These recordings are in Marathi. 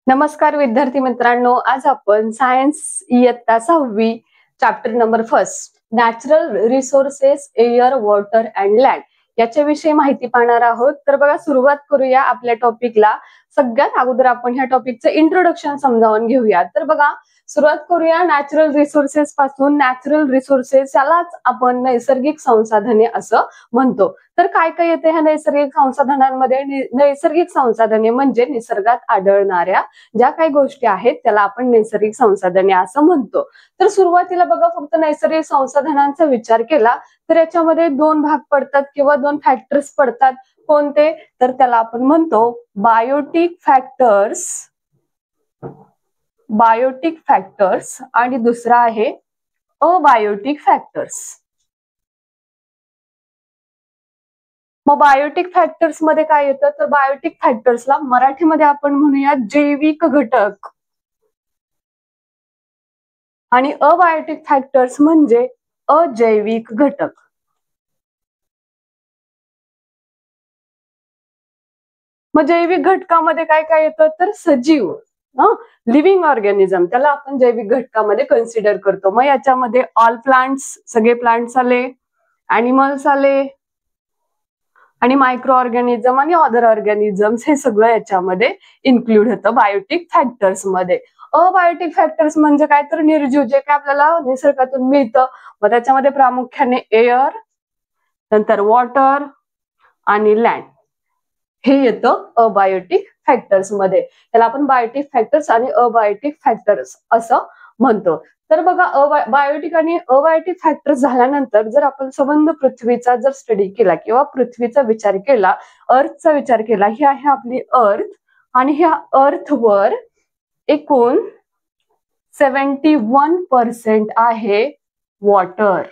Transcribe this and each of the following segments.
नमस्कार विद्यार्थी मित्रांनो, आज आपण सायन्स इयत्ता 6वी chapter number 1 natural resources air water and land याच्याविषयी माहिती पाहणार आहोत. तर बघा, सुरुवात करूया आपल्या टॉपिकला. सगळ्यात अगोदर आपण ह्या टॉपिकचं इंट्रोडक्शन समजावून घेऊया. तर बघा, सुरुवात करूया नॅचरल रिसोर्सेस पासून. नॅचरल रिसोर्सेस यालाच आपण नैसर्गिक संसाधने असं म्हणतो. तर काय काय येते ह्या नैसर्गिक संसाधनांमध्ये? नैसर्गिक संसाधने म्हणजे निसर्गात आढळणाऱ्या ज्या काही गोष्टी आहेत त्याला आपण नैसर्गिक संसाधने असं म्हणतो. तर सुरुवातीला बघा, फक्त नैसर्गिक संसाधनांचा विचार केला तर याच्यामध्ये दोन भाग पडतात किंवा दोन फॅक्टर्स पडतात. कोणते? तर त्याला आपण म्हणतो बायोटिक फॅक्टर्स आणि दुसरा आहे अबायोटिक फॅक्टर्स. मग बायोटिक फॅक्टर्स मध्ये काय येतं? तर बायोटिक फॅक्टर्सला मराठीमध्ये आपण म्हणूया जैविक घटक आणि अबायोटिक फॅक्टर्स म्हणजे अजैविक घटक. मग जैविक घटकामध्ये काय काय येतं? तर सजीव, लिव्हिंग ऑर्गॅनिझम, त्याला आपण जैविक घटकामध्ये कन्सिडर करतो. मग याच्यामध्ये ऑल प्लांट्स, सगळे प्लांट्स आले, ॲनिमल्स आले, आणि मायक्रो ऑर्गॅनिझम आणि अदर ऑर्गॅनिझम्स, हे सगळं याच्यामध्ये इन्क्लूड होतं बायोटिक फॅक्टर्स मध्ये. अबायोटिक फॅक्टर्स म्हणजे काय? तर निर्जीव, जे काय आपल्याला निसर्गातून मिळतं. मग त्याच्यामध्ये प्रामुख्याने एअर, नंतर वॉटर आणि लँड हे येतं अबायोटिक फॅक्टर्स मध्ये. त्याला आपण बायोटिक फॅक्टर्स आणि अबायोटिक फॅक्टर्स असं म्हणतो. तर बघा, बायोटिक आणि अबायोटिक फॅक्टर्स झाल्यानंतर जर आपण संबंध पृथ्वीचा जर स्टडी केला किंवा पृथ्वीचा विचार केला, अर्थचा विचार केला, ही आहे आपली अर्थ, आणि ह्या अर्थवर एकूण 71% आहे वॉटर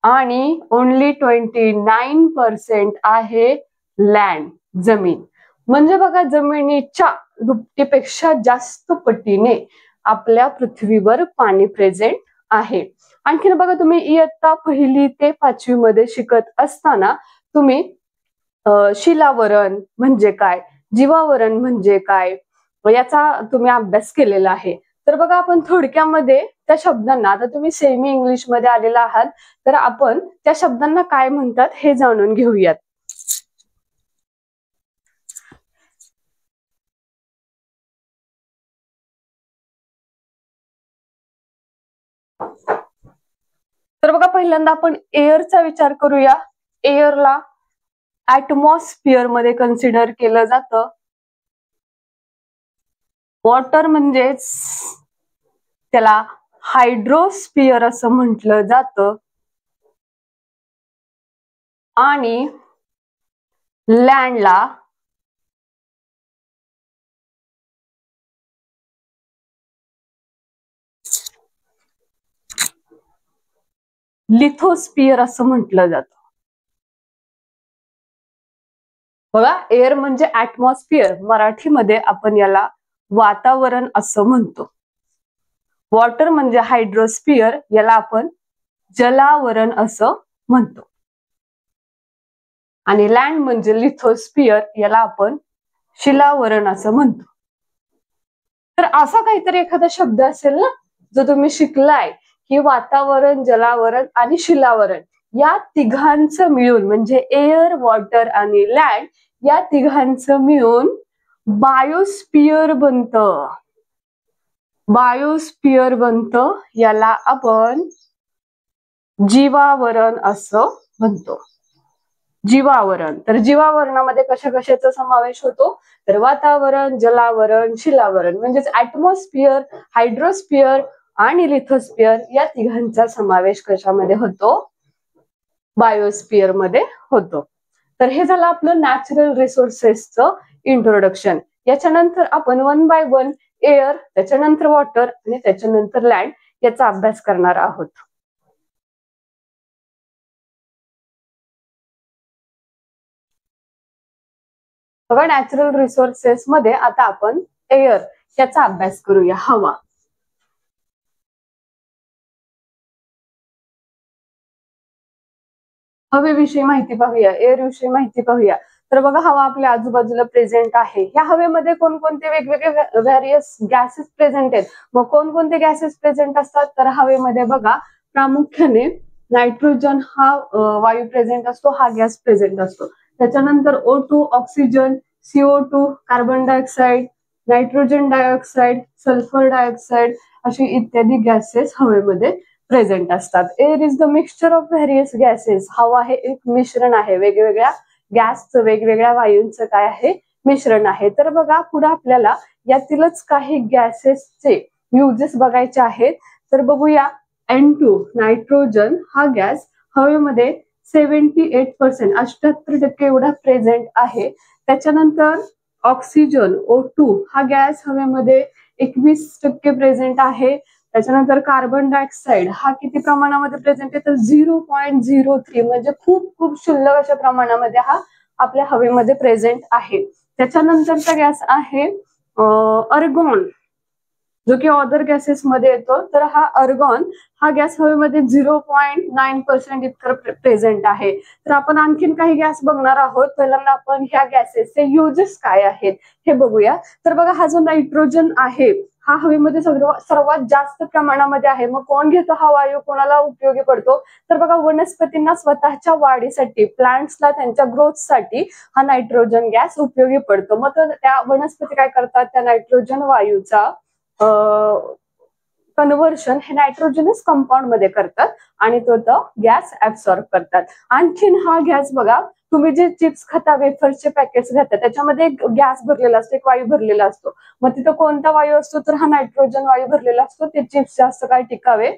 आणि ओन्ली 29% आहे लँड, जमीन. म्हणजे बघा, जमिनीच्या दुपटीपेक्षा जास्त पटीने आपल्या पृथ्वीवर पाणी प्रेझेंट आहे. आणखीन बघा, तुम्ही इयत्ता 1 ते 5वी मध्ये शिकत असताना तुम्ही शिलावरण म्हणजे काय, जीवावरण म्हणजे काय, याचा तुम्ही अभ्यास केलेला आहे. तर बघा, आपण थोडक्यामध्ये त्या शब्दांना, आता तुम्ही सेमी इंग्लिश मध्ये आलेला आहात, तर आपण त्या शब्दांना काय म्हणतात हे जाणून घेऊयात. तर बघा, पहिल्यांदा आपण एअरचा विचार करूया. एअरला ऍटमॉस्फिअर मध्ये कन्सिडर केलं जातं. वॉटर म्हणजेच त्याला हायड्रोस्फिअर असं म्हटलं जातं. आणि लँडला लिथोस्फिअर असं म्हटलं जातं. बघा, एअर म्हणजे ऍटमॉस्फिअर, मराठीमध्ये आपण याला वातावरण असं म्हणतो. वॉटर म्हणजे हायड्रोस्फिअर, याला आपण जलावरण असं म्हणतो. आणि लँड म्हणजे लिथोस्फिअर, याला आपण शिलावरण असं म्हणतो. तर असा काहीतरी एखादा शब्द असेल ना, जो तुम्ही शिकलाय की वातावरण, जलावरण आणि शिलावरण या तिघांचं मिळून, म्हणजे एअर, वॉटर आणि लँड या तिघांचं मिळून बायोस्फिअर बनतं. बायोस्फिअर बनतं, याला आपण जीवावरण असं म्हणतो. जीवावरण. तर जीवावरणामध्ये कशा कशाचा समावेश होतो? तर वातावरण, जलावरण, शिलावरण, म्हणजेच ऍटमॉस्फिअर, हायड्रोस्फिअर आणि लिथोस्फिअर या तिघांचा समावेश कशामध्ये होतो? बायोस्फिअर मध्ये होतो. तर हे झालं आपलं नॅचरल रिसोर्सेसचं इंट्रोडक्शन. याच्यानंतर आपण 1 by 1 एअर, त्याच्यानंतर वॉटर आणि त्याच्यानंतर लँड याचा अभ्यास करणार आहोत. बघा, नॅचरल रिसोर्सेस मध्ये आता आपण एअर याचा अभ्यास करूया. हवा. हवेविषयी माहिती पाहूया, एअर विषयी माहिती पाहूया. तर बघा हवा आपल्या आजूबाजूला प्रेझेंट आहे. या हवेमध्ये कोणकोणते वेगवेगळे व्हॅरियस गॅसेस प्रेझेंट आहेत. मग कोणकोणते गॅसेस प्रेझेंट असतात तर हवेमध्ये बघा प्रामुख्याने नायट्रोजन हा वायू प्रेझेंट असतो, हा गॅस प्रेझेंट असतो. त्याच्यानंतर O2 oxygen, CO2 carbon dioxide, nitrogen dioxide, sulphur dioxide अशी इत्यादी गॅसेस हवेमध्ये प्रेझेंट असतात. Air is the mixture of various gases. हवा हे एक मिश्रण आहे, वेगवेगळ्या गॅसचं वेगवेगळ्या वायूंचं काय आहे मिश्रण आहे. तर बघा पुढे आपल्याला यातीलच काही गॅसेसचे युजेस बघायचे आहेत. तर बघूया N2 नायट्रोजन हा गॅस हवेमध्ये 78% 78% एवढा प्रेझेंट आहे. त्याच्यानंतर ऑक्सिजन O2 हा गॅस हवेमध्ये 21% प्रेझेंट आहे. त्याच्यानंतर कार्बन डायऑक्साइड हा किती प्रमाणामध्ये प्रेझेंट आहे तर 0.03 म्हणजे खूप खूप क्षुल्लक अशा प्रमाणामध्ये हा आपल्या हवेमध्ये प्रेझेंट आहे. त्याच्यानंतरचा गॅस आहे अर्गॉन, जो की अदर गॅसेस मध्ये येतो. तर हा अर्गॉन हा गॅस हवेमध्ये 0.9% इतका प्रेझेंट आहे. तर आपण आणखीन काही गॅस बघणार आहोत. पहिल्यांदा आपण ह्या गॅसेसचे युजेस काय आहेत हे बघूया. तर बघा हा जो नायट्रोजन आहे हा हवेमध्ये सर्वात जास्त प्रमाणामध्ये आहे. मग कोण घेतो हा वायू, कोणाला उपयोगी पडतो तर बघा वनस्पतींना स्वतःच्या वाढीसाठी, प्लांट्सला त्यांच्या ग्रोथसाठी हा नायट्रोजन गॅस उपयोगी पडतो. मग त्या वनस्पती काय करतात, त्या नायट्रोजन वायूचा कन्व्हर्शन हे नायट्रोजनस कंपाऊंड मध्ये करतात आणि तो गॅस ऍब्सॉर्ब करतात. आणखीन हा गॅस बघा तुम्ही जे चिप्स खाता, वेफर्सचे पॅकेट्स घेता त्याच्यामध्ये एक गॅस भरलेला असतो, एक वायू भरलेला असतो. मग तिथं कोणता वायू असतो तर हा नायट्रोजन वायू भरलेला असतो. ते चिप्स जास्त काळ टिकावे,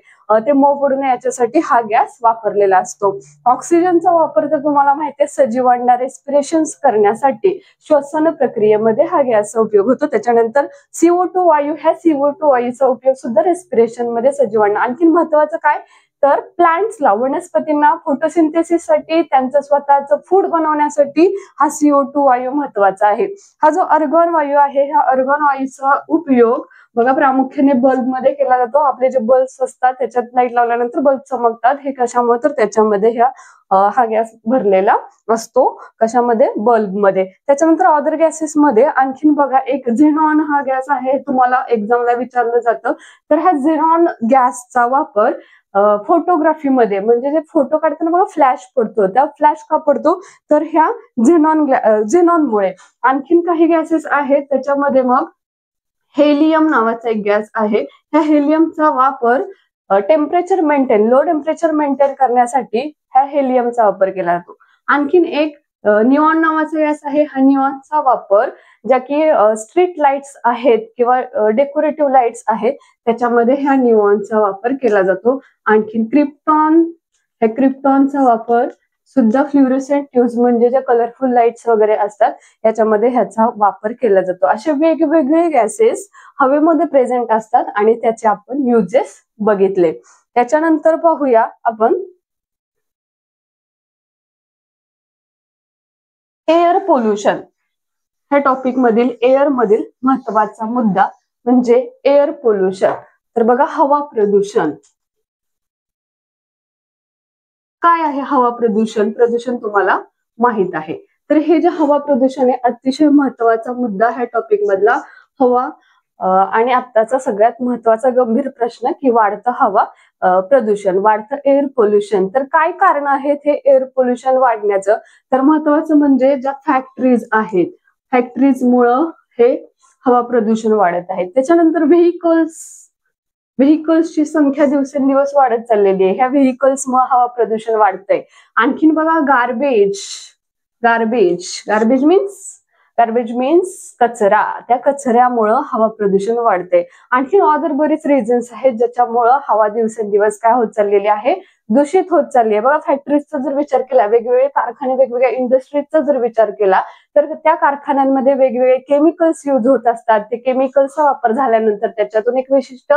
ते मऊ पडू नये याच्यासाठी हा गॅस वापरलेला असतो. ऑक्सिजनचा वापर तर तुम्हाला माहिती आहे सजीवांना रेस्पिरेशन करण्यासाठी, श्वसन प्रक्रियेमध्ये हा गॅसचा उपयोग होतो. त्याच्यानंतर CO2 वायू, ह्या CO2 वायूचा उपयोग सुद्धा रेस्पिरेशन मध्ये सजीवांना. आणखी महत्वाचं काय तर प्लांट्सला, वनस्पतींना फोटोसिंथेसिससाठी, त्यांचं स्वतःचं फूड बनवण्यासाठी हा CO2 वायू महत्वाचा आहे. हा जो अर्गॉन वायू आहे, ह्या अर्गॉन वायूचा उपयोग बघा प्रामुख्याने बल्ब मध्ये केला जातो. आपले जे बल्ब्स असतात त्याच्यात लाईट लावल्यानंतर बल्ब चमकतात. हे कशामुळे तर त्याच्यामध्ये हा गॅस भरलेला असतो. कशामध्ये बल्ब मध्ये. त्याच्यानंतर अदर गॅसेस मध्ये आणखीन बघा एक झेनॉन हा गॅस आहे, तुम्हाला एक्झामला विचारलं जातं. तर ह्या झेनॉन गॅसचा वापर फोटोग्राफीमध्ये, म्हणजे जे फोटो काढताना बघा फ्लॅश पडतो, त्या फ्लॅश का पडतो तर ह्या झेनॉनमुळे. आणखीन काही गॅसेस आहेत त्याच्यामध्ये मग हेलियम नावाचा एक गॅस आहे. ह्या हेलियमचा वापर temperature maintain, low temperature maintain करण्यासाठी ह्या हेलियमचा वापर केला जातो. आणखीन एक निऑन नावाचा गॅस आहे. हा निऑनचा वापर ज्या की स्ट्रीट लाईट्स आहेत किंवा डेकोरेटिव्ह लाईट्स आहेत त्याच्यामध्ये ह्या निऑनचा वापर केला जातो. आणखीन क्रिप्टॉन, ह्या क्रिप्टॉनचा वापर सुद्धा फ्ल्युरोसेंट ट्यूब्स म्हणजे ज्या कलरफुल लाईट्स वगैरे असतात याच्यामध्ये ह्याचा वापर केला जातो. असे वेगवेगळे गॅसेस हवेमध्ये प्रेझेंट असतात आणि त्याचे आपण युजेस बघितले. त्याच्यानंतर पाहूया आपण एअर पोल्युशन. ह्या टॉपिक मधील एअर मधील महत्वाचा मुद्दा म्हणजे एअर पोल्युशन. तर बघा हवा प्रदूषण काय आहे. हवा प्रदूषण, प्रदूषण तुम्हाला माहित आहे. तर हे जे हवा प्रदूषण आहे अतिशय महत्वाचा मुद्दा ह्या टॉपिक मधला. हवा आणि आत्ताचा सगळ्यात महत्वाचा गंभीर प्रश्न की वाढतं हवा प्रदूषण, वाढतं एअर पोल्युशन. तर काय कारण आहेत हे एअर पोल्युशन वाढण्याचं तर महत्वाचं म्हणजे ज्या फॅक्टरीज आहेत, फॅक्टरीजमुळं हे हवा प्रदूषण वाढत आहे. त्याच्यानंतर व्हेकल्सची संख्या दिवसेंदिवस वाढत चाललेली आहे. ह्या व्हेकल्समुळे हवा प्रदूषण वाढतंय. आणखीन बघा गार्बेज मीन्स कचरा, त्या कचऱ्यामुळं हवा प्रदूषण वाढते. आणखी अदर बरेच रिझन्स आहेत ज्याच्यामुळं हवा दिवसेंदिवस काय होत चाललेली आहे, दूषित होत चालली आहे. बघा फॅक्टरीजचा जर विचार केला, वेगवेगळे कारखाने, वेगवेगळ्या इंडस्ट्रीजचा जर विचार केला तर त्या कारखान्यांमध्ये वेगवेगळे केमिकल्स यूज होत असतात. ते केमिकल्सचा वापर झाल्यानंतर त्याच्यातून एक विशिष्ट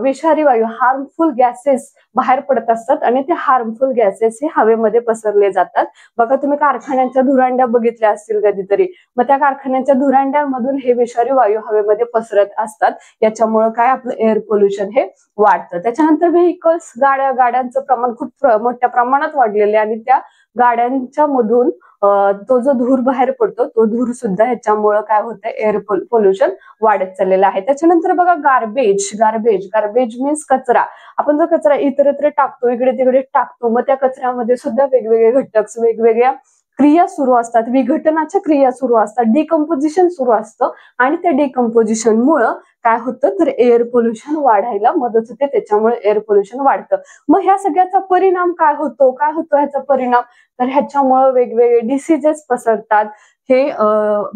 विषारी वायू, हार्मफुल गॅसेस बाहेर पडत असतात आणि ते हार्मफुल गॅसेस हे हवेमध्ये पसरले जातात. बघा तुम्ही कारखान्यांच्या धुरांड्या बघितल्या असतील कधीतरी, मग त्या कारखान्यांच्या धुरांड्यामधून हे विषारी वायू हवेमध्ये पसरत असतात. याच्यामुळे काय आपलं एअर पोल्युशन हे वाढतं. त्याच्यानंतर व्हेकल्स, गाड्यांचं प्रमाण खूप मोठ्या प्रमाणात वाढलेले आणि त्या गाड्यांच्या मधून तो जो धूर बाहेर पडतो तो धूर सुद्धा ह्याच्यामुळे काय होतं, एअर पोल्युशन वाढत चाललेलं आहे. त्याच्यानंतर बघा गार्बेज. गार्बेज मीन्स कचरा. आपण जो कचरा इतरत्र टाकतो, इकडे तिकडे टाकतो, मग त्या कचऱ्यामध्ये सुद्धा वेगवेगळे घटक, वेगवेगळ्या क्रिया सुरू असतात, विघटनाच्या क्रिया सुरू असतात, डिकम्पोजिशन सुरू असतं आणि त्या डिकम्पोजिशन मुळे काय होतं, तर एअर पोल्युशन वाढायला मदत होते. त्याच्यामुळे एअर पोल्युशन वाढतं. मग ह्या सगळ्याचा परिणाम काय होतो ह्याचा परिणाम, तर ह्याच्यामुळे वेगवेगळे डिसीजेस पसरतात. हे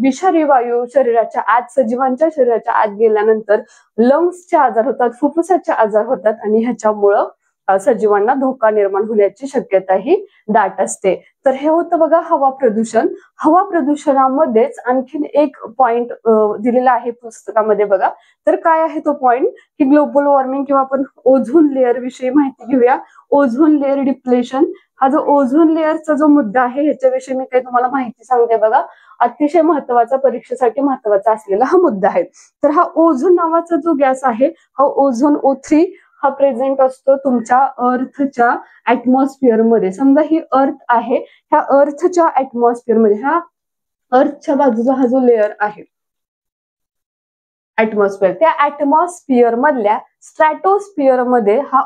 विषारी वायू शरीराच्या आत, सजीवांच्या शरीराच्या आत गेल्यानंतर लंग्सचे आजार होतात, फुफ्फुसाचे आजार होतात आणि ह्याच्यामुळं सजीवांना धोका निर्माण होण्याची शक्यता ही दाट असते. तर हे होतं बघा हवा प्रदूषण. हवा प्रदूषणामध्येच आणखीन एक पॉइंट दिलेला आहे पुस्तकामध्ये बघा. तर काय आहे तो पॉइंट, की ग्लोबल वॉर्मिंग किंवा आपण ओझोन लेअर विषयी माहिती घेऊया. ओझोन लेअर डिप्लेशन हा जो ओझोन लेअरचा जो मुद्दा आहे ह्याच्याविषयी मी काही तुम्हाला माहिती सांगते बघा. अतिशय महत्वाचा, परीक्षेसाठी महत्वाचा असलेला हा मुद्दा आहे. तर हा ओझोन नावाचा जो गॅस आहे, हा ओझोन O3 हा प्रेझेंट असतो तुमच्या अर्थच्या ऍटमॉस्फिअर मध्ये. समजा ही अर्थ आहे, ह्या अर्थच्या ऍटमॉस्फिअर मध्ये, ह्या अर्थच्या बाजूचा हा जो लेअर आहे ऍटमॉस्फिअर, त्या ऍटमॉस्फिअर मधल्या स्ट्रॅटोस्फिअर मध्ये हा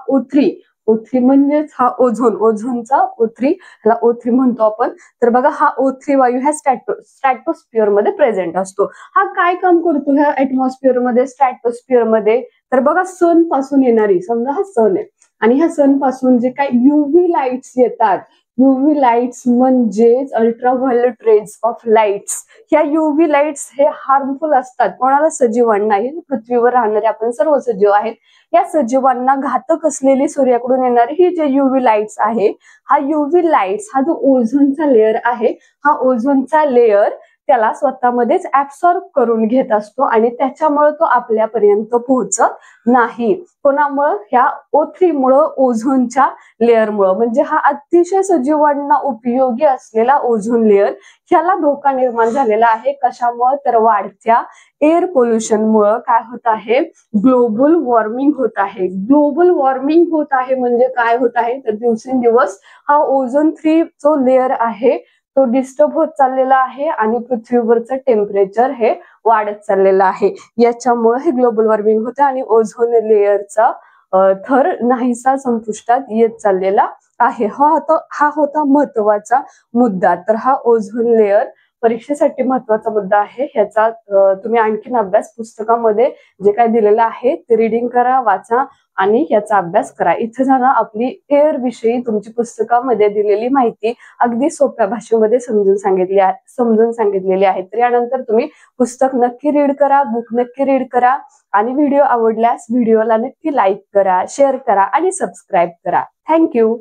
O3 म्हणजेच हा ओझोनचा O3, ह्याला O3 म्हणतो आपण. तर बघा हा O3 वायू ह्या स्ट्रॅटोस्फिअर मध्ये प्रेझेंट असतो. हा काय काम करतो ह्या ऍटमॉस्फिअर मध्ये, स्ट्रॅटोस्फिअर मध्ये, तर बघा सन पासून येणारी, समजा हा सन आहे आणि ह्या सन पासून जे काही युव्ही लाईट्स येतात, युव्ही लाईट्स म्हणजेच अल्ट्राव्हायोलेट रेज ऑफ लाईट्स, ह्या युव्ही लाईट्स हे हार्मफुल असतात कोणाला, सजीवांनाही. पृथ्वीवर राहणारे आपण सर्व सजीव आहेत, या सजीवांना घातक असलेली सूर्याकडून येणारी ही जे युव्ही लाईट्स आहे, हा युव्ही लाईट्स हा जो ओझोनचा लेअर आहे, हा ओझोनचा लेअर त्याला स्वतःमध्येच ऍब्सॉर्ब करून घेत असतो आणि त्याच्यामुळे तो आपल्यापर्यंत पोहोचत नाही. कोणामुळं, ह्या O3 मुळे, ओझोनच्या लेअरमुळे. म्हणजे हा अतिशय सजीवांना उपयोगी असलेला ओझोन लेअर, ह्याला धोका निर्माण झालेला आहे. कशामुळे, तर वाढत्या एअर पोल्युशन मुळे काय होत आहे, ग्लोबल वॉर्मिंग होत आहे. ग्लोबल वॉर्मिंग होत आहे म्हणजे काय होत आहे, तर दिवसेंदिवस हा ओझोन 3 जो लेअर आहे तो डिस्टर्ब होत चाललेला आहे आणि पृथ्वीवरचं टेम्परेचर हे वाढत चाललेलं आहे. याच्यामुळे हे ग्लोबल वॉर्मिंग होतं आणि ओझोन लेअरचा थर नाहीसा संपुष्टात येत चाललेला आहे. हा होता महत्वाचा मुद्दा. तर हा ओझोन लेअर परीक्षेसाठी महत्वाचा मुद्दा आहे. ह्याचा तुम्ही आणखीन अभ्यास पुस्तकामध्ये जे काय दिलेलं आहे ते रिडिंग करा, वाचा आणि याचा अभ्यास करा. इथे झाला आपली एअर विषयी तुमची पुस्तकामध्ये दिलेली माहिती अगदी सोप्या भाषेमध्ये समजून सांगितलेली आहे. तर यानंतर तुम्ही पुस्तक नक्की रीड करा, बुक नक्की रीड करा आणि व्हिडिओ आवडल्यास व्हिडिओला नक्की लाईक करा, शेअर करा आणि सबस्क्राईब करा. थँक्यू.